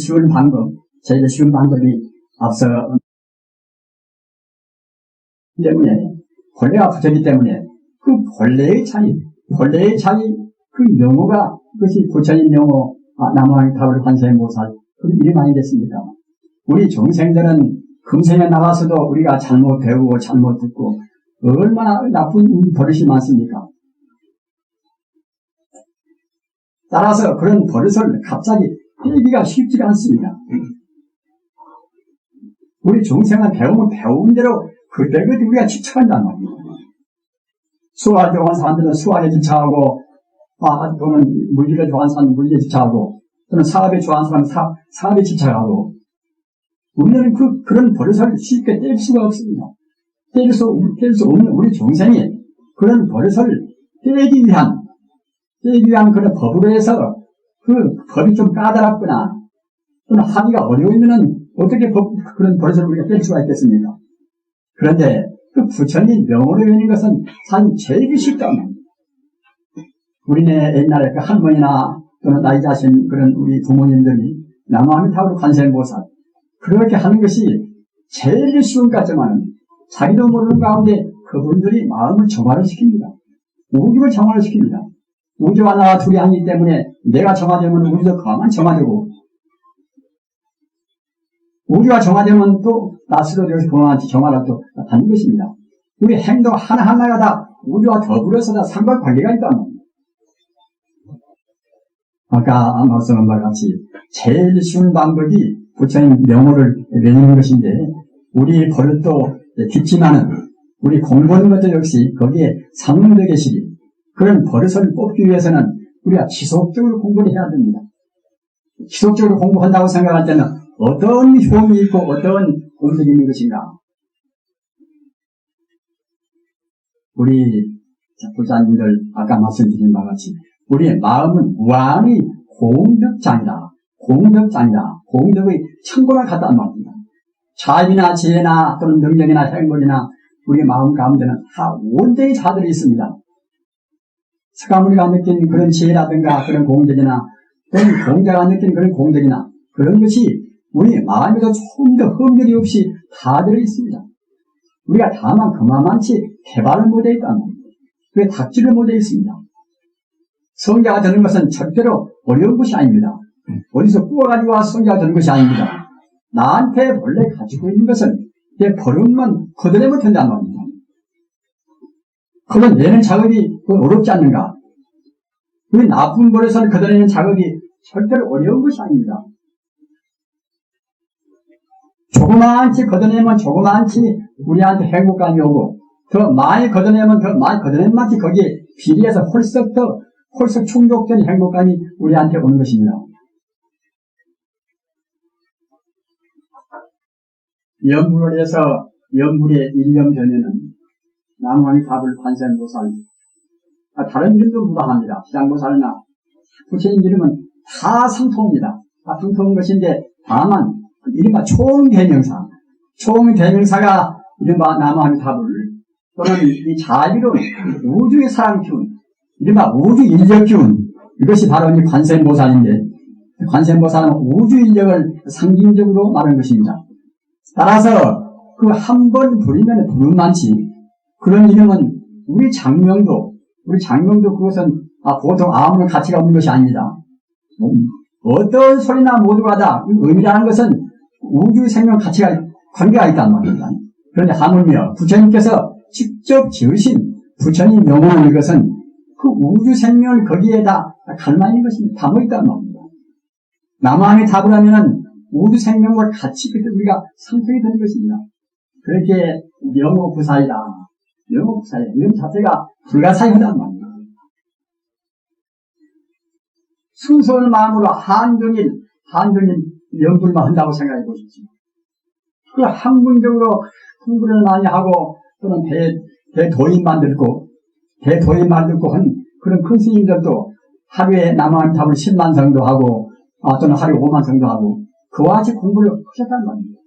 쉬운 방법이 앞서 때문에 본래가 부처이기 때문에 그 본래의 차이 그 명호가 그것이 부처님 명호 남아의 답을 환세의 모살 그 이름 아니겠습니까? 우리 중생들은 금생에 나가서도 우리가 잘못 배우고 잘못 듣고 얼마나 나쁜 버릇이 많습니까? 따라서 그런 버릇을 갑자기 빼기가 쉽지가 않습니다. 우리 중생은 배우면 배운 대로 그때그때 우리가 집착한단 말입니다. 수화를 좋아하는 사람들은 수화에 집착하고 또는 물질을 좋아하는 사람은 물질에 집착하고 또는 사업에 좋아하는 사람은 사업에 집착하고 우리는 그런 버릇을 쉽게 뗄 수가 없습니다. 뗄 수 없는 우리 중생이 그런 버릇을 떼기 위한 그런 법으로 해서 그 법이 좀 까다롭거나 또는 하기가 어려우면은 어떻게 그런 버릇을 우리가 뗄 수가 있겠습니까? 그런데 그 부처님 명호로 외우는 것은 사실 제일 쉽단 말입니다. 우리네 옛날에 그 할머니나 또는 나이 자신 그런 우리 부모님들이 남아미타불 관세음보살 그렇게 하는 것이 제일 쉬운 것 같지만 자기도 모르는 가운데 그분들이 마음을 정화를 시킵니다. 우주를 정화를 시킵니다. 우주와 나와 둘이 아니기 때문에 내가 정화되면 우주도 그만 정화되고 우주가 정화되면 또 나스로 되어서 그만한테 정화를 또 받는 것입니다. 우리 행동 하나하나가 다 우주와 더불어서 다 상관관계가 있다는 겁니다. 아까 말씀한 바와 같이 제일 쉬운 방법이 부처님 명호를 외우는 것인데 우리 버릇도 깊지만은 우리 공부하는 것도 역시 거기에 상응되어 계시기 그런 버릇을 뽑기 위해서는 우리가 지속적으로 공부를 해야 됩니다. 지속적으로 공부한다고 생각할 때는 어떤 효험이 있고 어떤 공덕이 있는 것인가? 우리 부자님들 아까 말씀드린 바와 같이 우리의 마음은 무한히 공덕장이다. 공덕의 천고를 갖다 말합니다. 자비나 지혜나 또는 능력이나 행복이나 우리 마음 가운데는 다 온전히 자들이 있습니다. 서가모니가 느낀 그런 지혜라든가 그런 공덕이나 또는 공자가 느낀 그런 공덕이나 그런 것이 우리 마음에도 조금 더 흠결이 없이 다 들어있습니다. 우리가 다만 그만만치 개발을 못해 있다는 겁니다. 그게 닥지를 못해 있습니다. 성자가 되는 것은 절대로 어려운 것이 아닙니다. 어디서 구워가지고 와서 성자가 되는 것이 아닙니다. 나한테 원래 가지고 있는 것은 내 버릇만 걷어내면 된다는 겁니다. 걷어내는 작업이 어렵지 않는가? 우리 나쁜 버릇을 걷어내는 작업이 절대로 어려운 것이 아닙니다. 조그만치 걷어내면 조그만치 우리한테 행복감이 오고 더 많이 걷어내면 더 많이 걷어낸 만치 거기에 비례해서 홀썩 충족된 행복감이 우리한테 오는 것입니다. 연불을 해서 연불의 1년 전에는 남아미타불 관세음보살 다른 이름도 무방합니다. 시장보살이나 부처님 이름은 다 상통입니다. 다 상통한 것인데 다만 이른바 총대명사가 이른바 남아미타불 또는 이 자비로운 우주의 사랑기운 이른바 우주인력기운 이것이 바로 이 관세음보살인데 관세음보살은 우주인력을 상징적으로 말하는 것입니다. 따라서 그 한 번 부르면 부름만치 그런 이름은 우리 장명도 그것은 보통 아무런 가치가 없는 것이 아닙니다. 어떤 소리나 모두가 다 의미라는 것은 우주 생명 가치가 관계가 있단 말입니다. 그런데 하물며 부처님께서 직접 지으신 부처님 명호는 이것은 그 우주 생명을 거기에다 갈망인 것입니다. 담아있단 말입니다. 남아미타불 하면은 우주 생명과 같이 그때 우리가 상통이 되는 것입니다. 그렇게 명호부사이다. 이런 자체가 불가사의하단 말입니다. 순수한 마음으로 한종일 연불만 한다고 생각해 보십시오. 그 학문적으로 공부를 많이 하고 또는 대도인만 듣고 한 그런 큰 스님들도 하루에 남아미타불 10만 성도 하고 또는 하루에 5만 성도 하고 그와 같이 공부를 하셨다는 겁니다.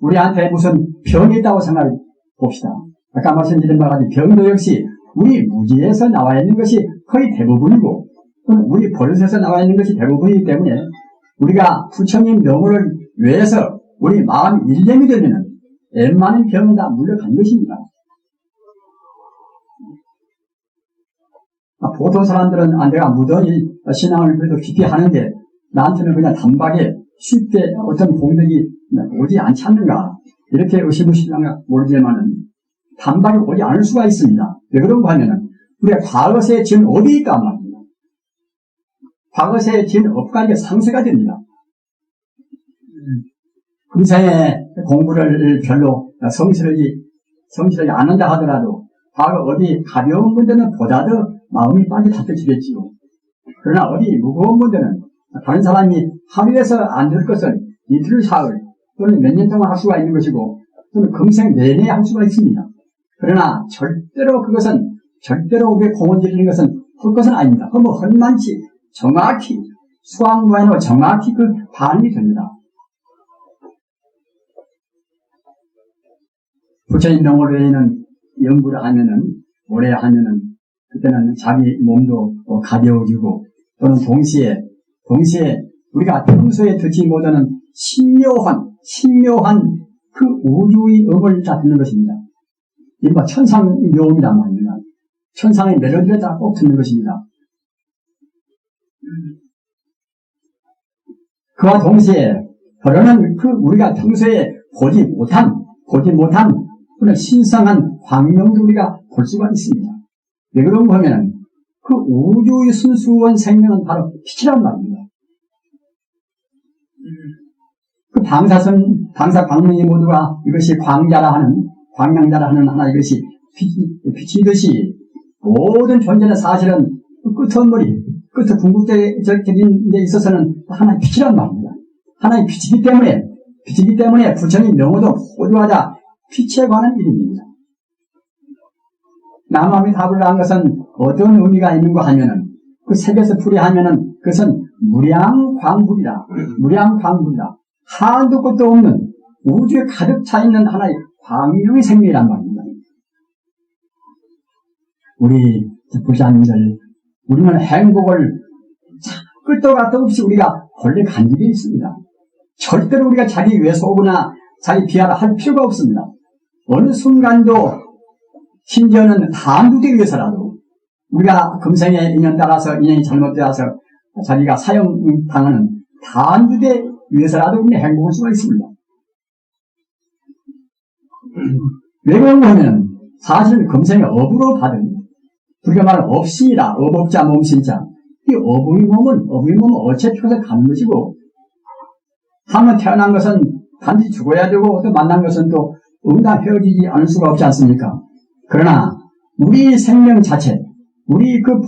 우리한테 무슨 병이 있다고 생각해 봅시다. 아까 말씀드린 바와 같이 병도 역시 우리 무지에서 나와 있는 것이 거의 대부분이고 또는 우리 버릇에서 나와 있는 것이 대부분이기 때문에 우리가 부처님 명호를 위해서 우리 마음이 일념이 되면 웬만한 병은 다 물러간 것입니다. 보통 사람들은 내가 무던히 신앙을 그래도 깊이 하는데 나한테는 그냥 단박에 쉽게 어떤 공덕이 오지 않지 않는가 이렇게 의심하시는가 모르지만은 단박에 오지 않을 수가 있습니다. 왜 그런가 하면은 우리가 과거세에 지은 업이 있단 말입니다. 과거세에 지은 업과 이게 상쇄가 됩니다. 금생에 공부를 별로 성실하지 않는다 하더라도 과거 업이 가벼운 문제는 보다 더 마음이 빨리 답답해지겠지요. 그러나 어디 무거운 문제는 다른 사람이 하루에서 안 될 것을 이틀, 사흘 또는 몇 년 동안 할 수가 있는 것이고 또는 금생 내내 할 수가 있습니다. 그러나 절대로 우리의 공을 들이는 것은 할 것은 아닙니다. 그럼 헐만치 정확히 수학무한으로 정확히 그 반응이 됩니다. 부처님 명호 외에는 연구를 하면은 오래 하면은 그때는 자기 몸도 가벼워지고 또는 동시에 우리가 평소에 듣지 못하는 신묘한 그 우주의 음을 다 듣는 것입니다. 이 천상의 묘음이란 말입니다. 천상의 멜로디를 다 꼭 듣는 것입니다. 그와 동시에 그러는 그 우리가 평소에 보지 못한 그런 신성한 광명도 우리가 볼 수가 있습니다. 왜 그런가 하면은 그 우주의 순수한 생명은 바로 빛이란 말입니다. 그 방사 광명이 모두가 이것이 광량자라 하는 하나 이것이 빛이듯이 모든 존재는 사실은 그 끝 궁극적인 데 있어서는 하나의 빛이란 말입니다. 하나의 빛이기 때문에 부처님 명호도 호주하자 빛에 관한 이름입니다. 남함이 답을 한 것은 어떤 의미가 있는가 하면은 그 색에서 풀이하면은 그것은 무량광불이다. 한도 끝도 없는 우주에 가득 차 있는 하나의 광명의 생명이란 말입니다. 우리 부자님들, 우리는 행복을 끝도 가도 없이 우리가 본래 간직에 있습니다. 절대로 우리가 자기 외소거나 자기 비하를 할 필요가 없습니다. 어느 순간도 심지어는 한두대 위해서라도 우리가 금생의 인연 따라서 인연이 잘못되어서 자기가 사형당하는 한두대 위해서라도 우리는 행복할 수가 있습니다. 왜 그런가 하면 사실은 금생의 업으로 받은 우리가 말하는 업신이라 업업자 몸신자 이 업의 몸은 어차피 펴서 가는 것이고 한번 태어난 것은 단지 죽어야 되고 또 만난 것은 또 응당 헤어지지 않을 수가 없지 않습니까? 그러나 우리 생명 자체, 우리 그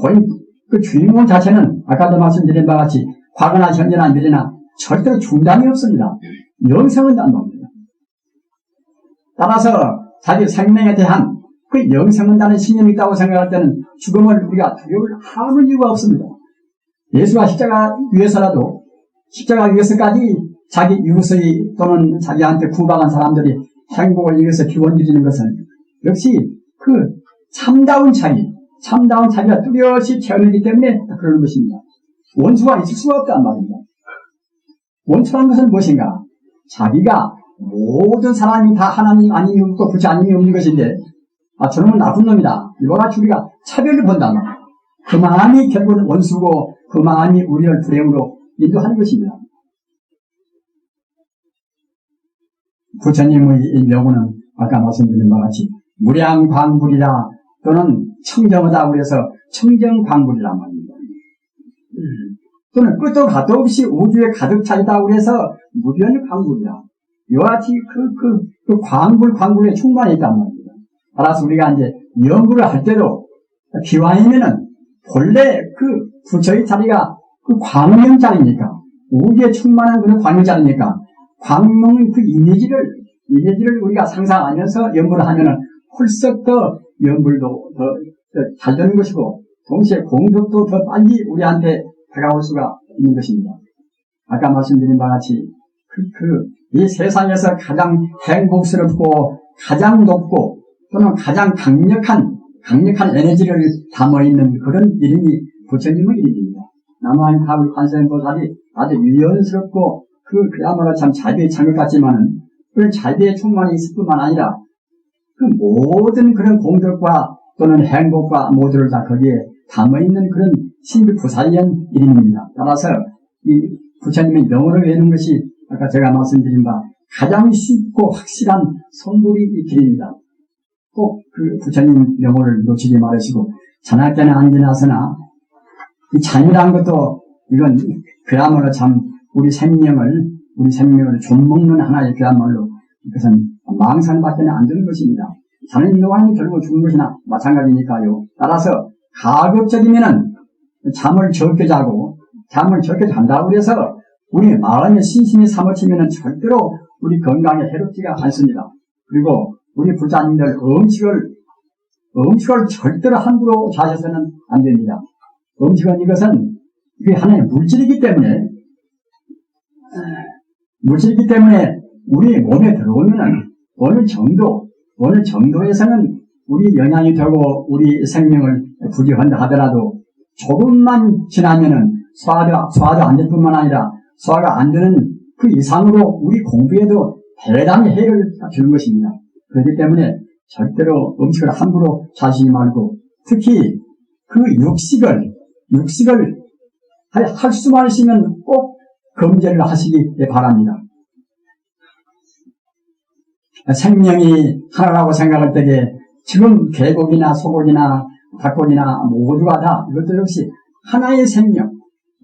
주인공 자체는 아까도 말씀드린 바와 같이 과거나 현재나 미래나 절대로 중단이 없습니다. 영생은 단답니다. 따라서 자기 생명에 대한 그 영생한다는 신념이 있다고 생각할 때는 죽음을 우리가 두려울 아무 이유가 없습니다. 예수가 십자가 위해서까지 자기 이웃의 또는 자기한테 구박한 사람들이 행복을 위해서 기원 드리는 것은 역시 그 참다운 자기가 뚜렷이 체험이기 때문에 그러는 것입니다. 원수가 있을 수가 없단 말입니다. 원수라는 것은 무엇인가? 자기가 모든 사람이 다 하나님 아님이 없고 부처 아님이 없는 것인데 저놈은 나쁜 놈이다. 이와 같이 우리가 차별을 본단 말이에요. 그 마음이 결국은 원수고 그 마음이 우리를 불행으로 인도하는 것입니다. 부처님의 명호는 아까 말씀드린 바와 같이 무량광불이라 또는 청정하다 그래서 청정광불이란 말입니다. 또는 끝도 가도 없이 우주에 가득 차 있다고 그래서 무변광불이라 이와 같이 그 광불에 충만해 있단 말입니다. 따라서 우리가 이제 연구를 할 때도 기왕이면은 본래 그 부처의 자리가 그 광명 자리니까 우주에 충만한 그런 광명 자리니까 광명의 그 이미지를 우리가 상상하면서 연구를 하면은 홀썩 더 연불도 더 잘 되는 것이고 동시에 공덕도 더 빨리 우리한테 다가올 수가 있는 것입니다. 아까 말씀드린 바와 같이 이 세상에서 가장 행복스럽고 가장 높고 또는 가장 강력한 에너지를 담아있는 그런 이름이 부처님의 이름입니다. 남아인 타불 관세음보살이 아주 유연스럽고 그야말로 참 자비에 찬 것 같지만은 그 자비의 충만이 있을 뿐만 아니라 그 모든 그런 공덕과 또는 행복과 모두를 다 거기에 담아있는 그런 신비부사연 이름입니다. 따라서 이 부처님의 명호를 외우는 것이 아까 제가 말씀드린 바 가장 쉽고 확실한 성불이 길입니다. 꼭 그 부처님 명호를 놓치지 말으시고 자나깨나 안 지나서나 이 잠이라는 것도 이건 그야말로 참 우리 생명을 좀먹는 하나의 그야말로 그것은 망상밖에 안 되는 것입니다. 자는 동안은 결국 죽는 것이나 마찬가지니까요. 따라서 가급적이면은 잠을 적게 자고 잠을 적게 잔다고 해서 우리 마음의 신심이 사무치면은 절대로 우리 건강에 해롭지가 않습니다. 그리고 우리 부자님들 음식을 절대로 함부로 자셔서는 안 됩니다. 음식은 이것은 이게 하나의 물질이기 때문에 우리 몸에 들어오면은 어느 정도에서는 우리 영향이 되고 우리 생명을 부지한다 하더라도 조금만 지나면은 소화도 안 될 뿐만 아니라 소화가 안 되는 그 이상으로 우리 공부에도 대단히 해를 주는 것입니다. 그렇기 때문에 절대로 음식을 함부로 자시지 말고 특히 그 육식을 할 수만 있으면 꼭 금제를 하시기 바랍니다. 생명이 하나라고 생각할 때에 지금 개고기나 소고기나 닭고기나 모두가 다 이것도 역시 하나의 생명,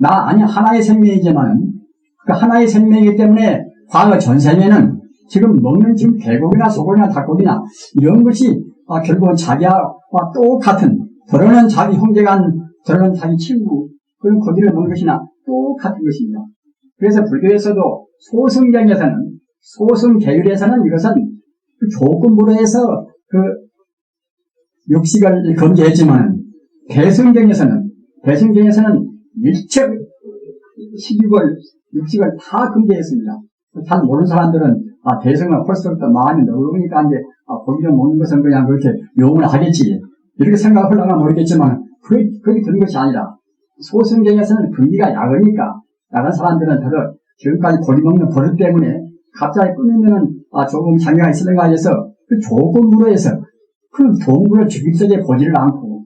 하나의 생명이지만은 그 하나의 생명이기 때문에 과거 전생에는 지금 먹는 지금 개고기나 소고기나 닭고기나 이런 것이 결국은 자기와 똑같은 더러는 자기 형제간 더러는 자기 친구 그런 고기를 먹는 것이나 똑같은 것입니다. 그래서 불교에서도 소승 계율에서는 이것은 그 조건부로 해서 그 육식을 금지했지만 대승경에서는 일체 육식을 다 금지했습니다. 잘 모르는 사람들은 대승은 벌써부터 마음이 넓으니까 이제 고기를 먹는 것은 그냥 그렇게 용을 하겠지 이렇게 생각하려면 모르겠지만 그렇게 되는 것이 아니라 소승경에서는 금기가 약으니까 다른 사람들은 더러 지금까지 고기 먹는 버릇 때문에 갑자기 끊으면은 조금 장애가 있을까 해서 그 조건부로 해서 그 동물을 죽일 적에 보지를 않고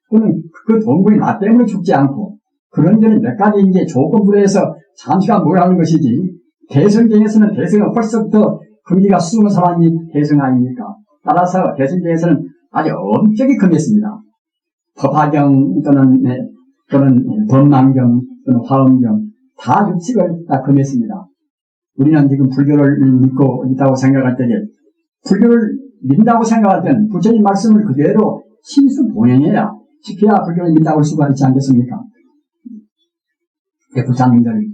또는 그 동물이 나 때문에 죽지 않고 그런 데는 몇 가지 이제 조건부로 해서 잠시간 뭐라는 것이지 대승경에서는 대승은 벌써부터 금기가 숨은 사람이 대승 아닙니까? 따라서 대승경에서는 아주 엄격히 금했습니다. 법화경 또는 법망경 또는 화엄경 다 육식을 다 금했습니다. 우리는 지금 불교를 믿고 있다고 생각할 때에 불교를 믿는다고 생각할 때는 부처님 말씀을 그대로 심수봉행해야 지켜야 불교를 믿다고 할 수가 있지 않겠습니까? 부처님들이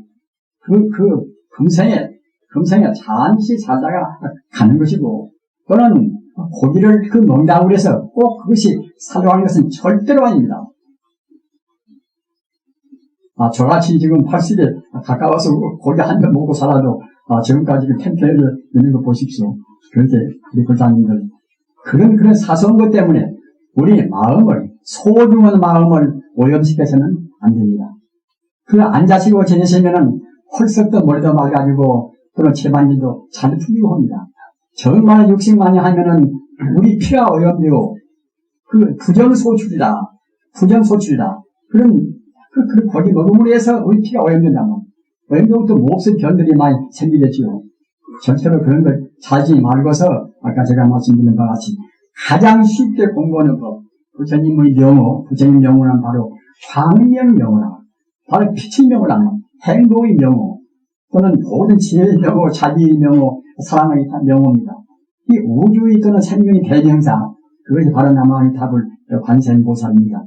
금생에 잠시 살다가 가는 것이고 또는 고기를 먹는다고 해서 꼭 그것이 살아가는 것은 절대로 아닙니다. 저같이 지금 80에 가까워서 고기 한 점 먹고 살아도 지금까지 템페를 있는 거 보십시오. 그렇게 우리 불자님들 그런 사소한 것 때문에 우리 소중한 마음을 오염시켜서는 안 됩니다. 앉아시고 지내시면은 홀썩도 머리도 맑아지고 또는 채반일도 잘 풀리고 합니다. 정말 육식 많이 하면은 우리 피가 오염되고 부정소출이다. 그런 고기 먹음으로 해서 우리 피가 오염된다면 오염되고 또 몹쓸 변들이 많이 생기겠지요. 절대로 그런 걸 자지 말고서 아까 제가 말씀드린 바와 같이 가장 쉽게 공부하는 법 부처님의 명호, 부처님 명호는 바로 광명명호라. 바로 빛의 명호라. 행복의 명호 또는 모든 지혜의 명호, 자비의 명호, 사랑의 명호입니다. 이 우주의 또는 생명의 대명사 그것이 바로 남아의 답을 관세음보살입니다.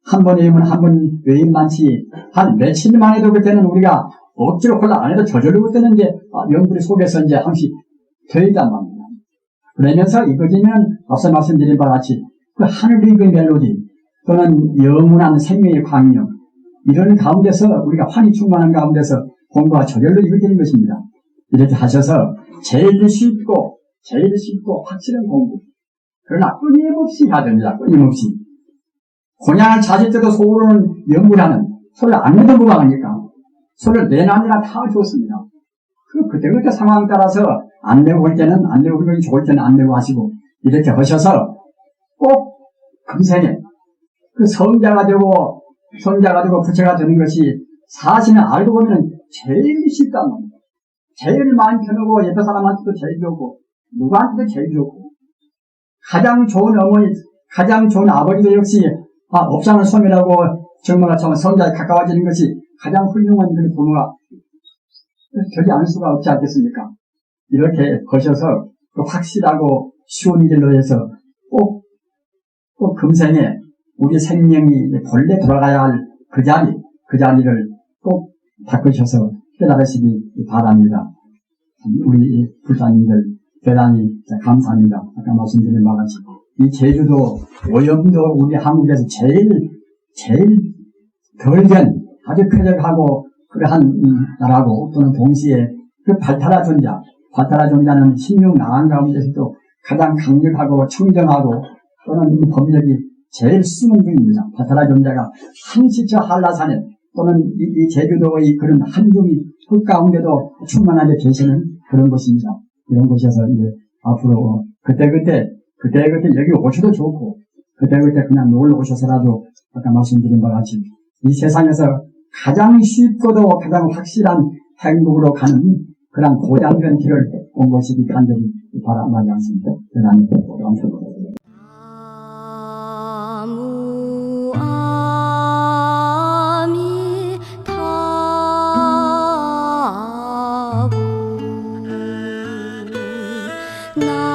한 번 외우면 한 번 외임 많지 한 며칠만 해도 그때는 우리가 억지로 콜라 안 해도 저절로 그때는 이제 영불이 속에서 이제 항시 되있단 말입니다. 그러면서 이거지면 앞서 말씀드린 바와 같이 그 하늘의 그 멜로디 또는 영원한 생명의 광명 이런 가운데서 우리가 환히 충만한 가운데서 공부가 저절로 이루어지는 것입니다. 이렇게 하셔서 제일 쉽고 확실한 공부 그러나 끊임없이 해야 됩니다. 끊임없이 곤양을 찾을 때도 속으로는 염불하는 소를 안 내도 무방하니까 소를 내놔니라 다 좋습니다. 그때 상황 따라서 안 내고 올 때는 안 내고 좋을 때는 안 내고 하시고 이렇게 하셔서 꼭 금생에 그 성자가 되고 부처가 되는 것이 사실은 알고 보면 제일 쉽단 말입니다. 제일 마음 편하고 옆에 사람한테도 제일 좋고 누구한테도 제일 좋고 가장 좋은 어머니, 가장 좋은 아버지도 역시 업상을 섬이라고 정말 참 성자에 가까워지는 것이 가장 훌륭한 그런 부모가 되지 않을 수가 없지 않겠습니까? 이렇게 거셔서 그 확실하고 쉬운 길로 해서 꼭 금생에 우리 생명이 본래 돌아가야 할 그 자리를 꼭 닦으셔서 깨달으시기 바랍니다. 우리 불사님들 대단히 감사합니다. 아까 말씀드린 바같이 이 제주도 오염도 우리 한국에서 제일 덜 된 아주 쾌적하고 그러한 나라고 또는 동시에 그 발타라 존자는 16나간 가운데서도 가장 강력하고 청정하고 또는 이 법력이 제일 숨은 분입니다. 발타라 존자가 한시처 한라산에 또는 이 제주도의 그런 한중이 그 가운데도 충만하게 계시는 그런 곳입니다. 이런 곳에서 이제 앞으로 그때그때 여기 오셔도 좋고 그때그때 그냥 놀러 오셔서라도 아까 말씀드린 바와 같이 이 세상에서 가장 쉽고도 가장 확실한 행복으로 가는 그런 고장된 길을 온 것이기 간절히 바라마지 않습니다. 대단히 감사합니다. 나